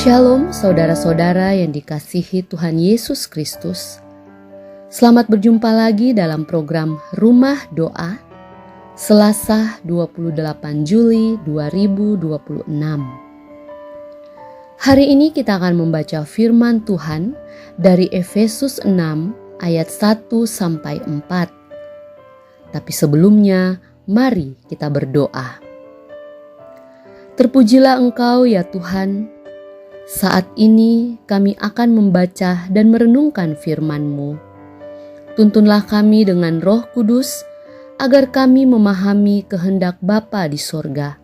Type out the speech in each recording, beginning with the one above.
Shalom saudara-saudara yang dikasihi Tuhan Yesus Kristus. Selamat berjumpa lagi dalam program Rumah Doa, Selasa 28 Juli 2026. Hari ini kita akan membaca firman Tuhan dari Efesus 6 ayat 1-4. Tapi sebelumnya, mari kita berdoa. Terpujilah Engkau ya Tuhan. Saat ini kami akan membaca dan merenungkan firman-Mu. Tuntunlah kami dengan Roh Kudus agar kami memahami kehendak Bapa di sorga.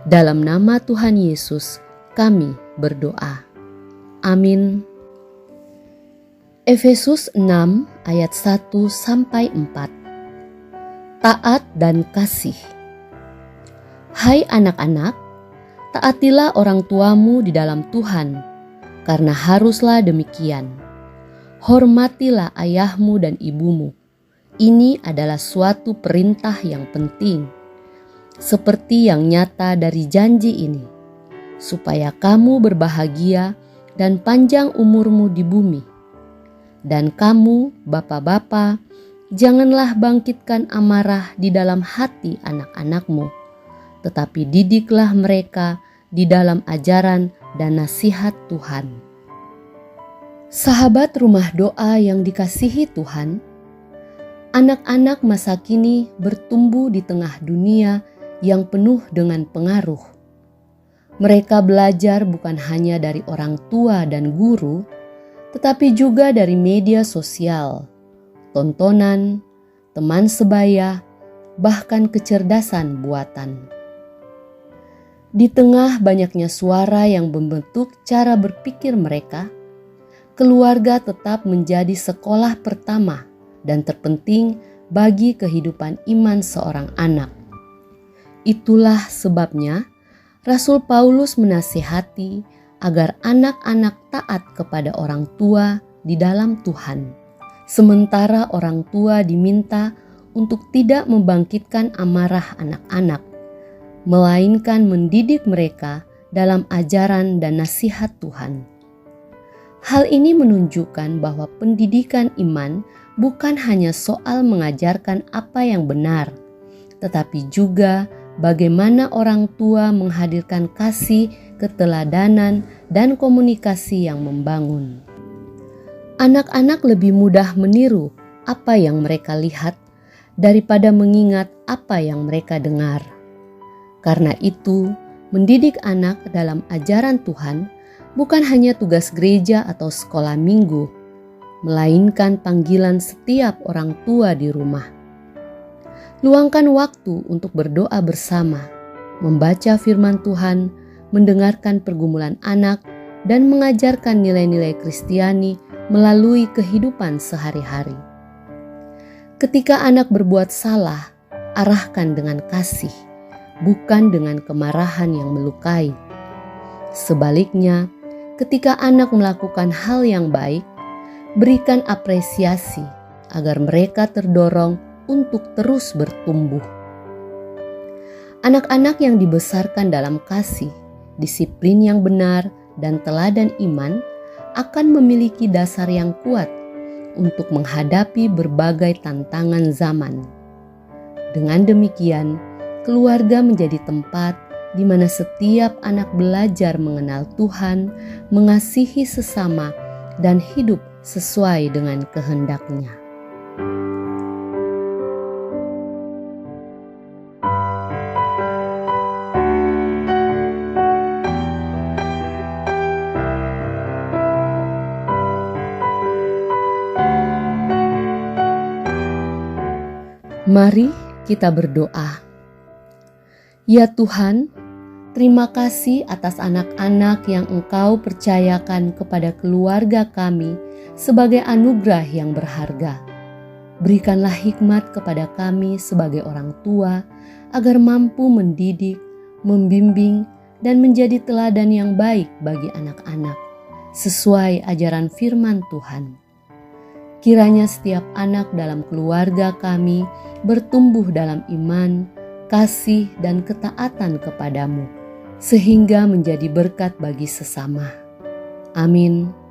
Dalam nama Tuhan Yesus kami berdoa. Amin. Efesus 6 ayat 1-4. Taat dan kasih. Hai anak-anak, taatilah orang tuamu di dalam Tuhan, karena haruslah demikian. Hormatilah ayahmu dan ibumu. Ini adalah suatu perintah yang penting, seperti yang nyata dari janji ini, supaya kamu berbahagia dan panjang umurmu di bumi. Dan kamu, bapak-bapak, janganlah bangkitkan amarah di dalam hati anak-anakmu, tetapi didiklah mereka di dalam ajaran dan nasihat Tuhan. Sahabat rumah doa yang dikasihi Tuhan, anak-anak masa kini bertumbuh di tengah dunia yang penuh dengan pengaruh. Mereka belajar bukan hanya dari orang tua dan guru, tetapi juga dari media sosial, tontonan, teman sebaya, bahkan kecerdasan buatan. Di tengah banyaknya suara yang membentuk cara berpikir mereka, keluarga tetap menjadi sekolah pertama dan terpenting bagi kehidupan iman seorang anak. Itulah sebabnya Rasul Paulus menasihati agar anak-anak taat kepada orang tua di dalam Tuhan, sementara orang tua diminta untuk tidak membangkitkan amarah anak-anak, melainkan mendidik mereka dalam ajaran dan nasihat Tuhan. Hal ini menunjukkan bahwa pendidikan iman bukan hanya soal mengajarkan apa yang benar, tetapi juga bagaimana orang tua menghadirkan kasih, keteladanan, dan komunikasi yang membangun. Anak-anak lebih mudah meniru apa yang mereka lihat daripada mengingat apa yang mereka dengar. Karena itu, mendidik anak dalam ajaran Tuhan bukan hanya tugas gereja atau sekolah minggu, melainkan panggilan setiap orang tua di rumah. Luangkan waktu untuk berdoa bersama, membaca firman Tuhan, mendengarkan pergumulan anak, dan mengajarkan nilai-nilai Kristiani melalui kehidupan sehari-hari. Ketika anak berbuat salah, arahkan dengan kasih, bukan dengan kemarahan yang melukai. Sebaliknya, ketika anak melakukan hal yang baik, berikan apresiasi agar mereka terdorong untuk terus bertumbuh. Anak-anak yang dibesarkan dalam kasih, disiplin yang benar, dan teladan iman akan memiliki dasar yang kuat untuk menghadapi berbagai tantangan zaman. Dengan demikian, keluarga menjadi tempat di mana setiap anak belajar mengenal Tuhan, mengasihi sesama, dan hidup sesuai dengan kehendak-Nya. Mari kita berdoa. Ya Tuhan, terima kasih atas anak-anak yang Engkau percayakan kepada keluarga kami sebagai anugerah yang berharga. Berikanlah hikmat kepada kami sebagai orang tua agar mampu mendidik, membimbing, dan menjadi teladan yang baik bagi anak-anak sesuai ajaran firman Tuhan. Kiranya setiap anak dalam keluarga kami bertumbuh dalam iman, kasih, dan ketaatan kepadamu, sehingga menjadi berkat bagi sesama. Amin.